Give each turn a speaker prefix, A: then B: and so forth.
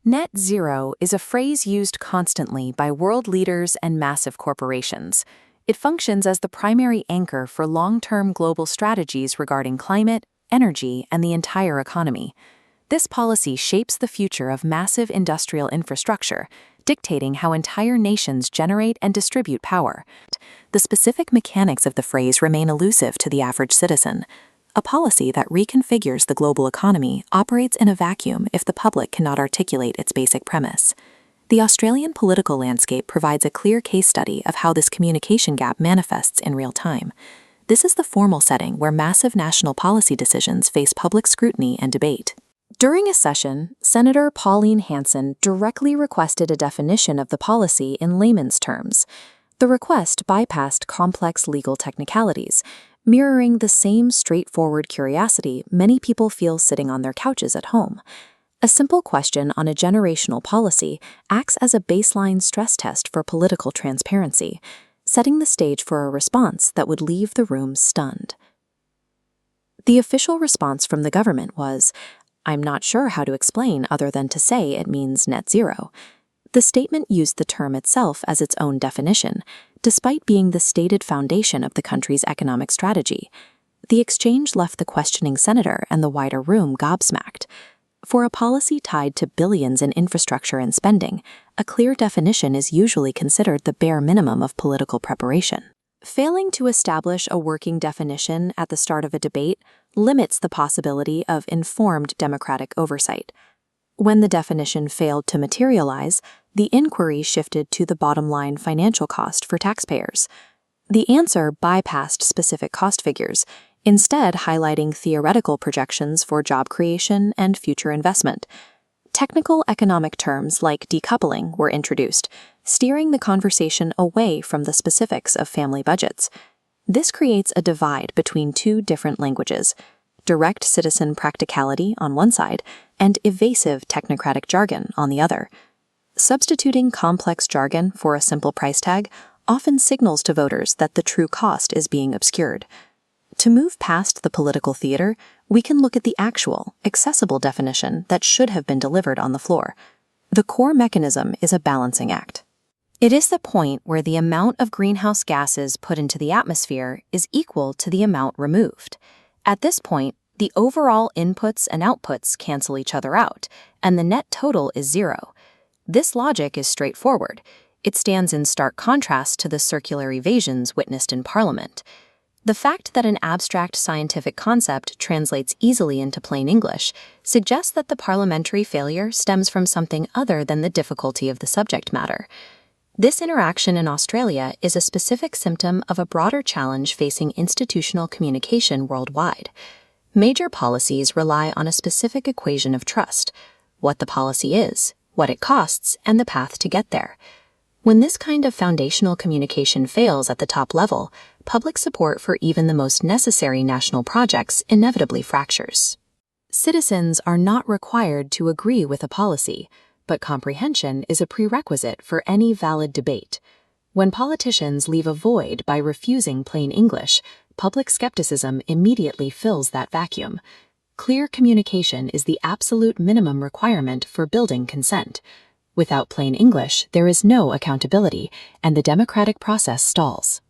A: Net zero is a phrase used constantly by world leaders and massive corporations. It functions as the primary anchor for long-term global strategies regarding climate, energy, and the entire economy. This policy shapes the future of massive industrial infrastructure, dictating how entire nations generate and distribute power. The specific mechanics of the phrase remain elusive to the average citizen. A policy that reconfigures the global economy operates in a vacuum if the public cannot articulate its basic premise. The Australian political landscape provides a clear case study of how this communication gap manifests in real time. This is the formal setting where massive national policy decisions face public scrutiny and debate. During a session, Senator Pauline Hanson directly requested a definition of the policy in layman's terms. The request bypassed complex legal technicalities, mirroring the same straightforward curiosity many people feel sitting on their couches at home. A simple question on a generational policy acts as a baseline stress test for political transparency, setting the stage for a response that would leave the room stunned. The official response from the government was, "I'm not sure how to explain other than to say it means net zero." The statement used the term itself as its own definition, despite being the stated foundation of the country's economic strategy. The exchange left the questioning senator and the wider room gobsmacked. For a policy tied to billions in infrastructure and spending, a clear definition is usually considered the bare minimum of political preparation. Failing to establish a working definition at the start of a debate limits the possibility of informed democratic oversight. When the definition failed to materialize, the inquiry shifted to the bottom-line financial cost for taxpayers. The answer bypassed specific cost figures, instead highlighting theoretical projections for job creation and future investment. Technical economic terms like decoupling were introduced, steering the conversation away from the specifics of family budgets. This creates a divide between two different languages: direct citizen practicality on one side and evasive technocratic jargon on the other. Substituting complex jargon for a simple price tag often signals to voters that the true cost is being obscured. To move past the political theater, we can look at the actual, accessible definition that should have been delivered on the floor. The core mechanism is a balancing act. It is the point where the amount of greenhouse gases put into the atmosphere is equal to the amount removed. At this point, the overall inputs and outputs cancel each other out, and the net total is zero. This logic is straightforward. It stands in stark contrast to the circular evasions witnessed in Parliament. The fact that an abstract scientific concept translates easily into plain English suggests that the parliamentary failure stems from something other than the difficulty of the subject matter. This interaction in Australia is a specific symptom of a broader challenge facing institutional communication worldwide. Major policies rely on a specific equation of trust: what the policy is, what it costs, and the path to get there. When this kind of foundational communication fails at the top level, public support for even the most necessary national projects inevitably fractures. Citizens are not required to agree with a policy, but comprehension is a prerequisite for any valid debate. When politicians leave a void by refusing plain English, public skepticism immediately fills that vacuum. Clear communication is the absolute minimum requirement for building consent. Without plain English, there is no accountability, and the democratic process stalls.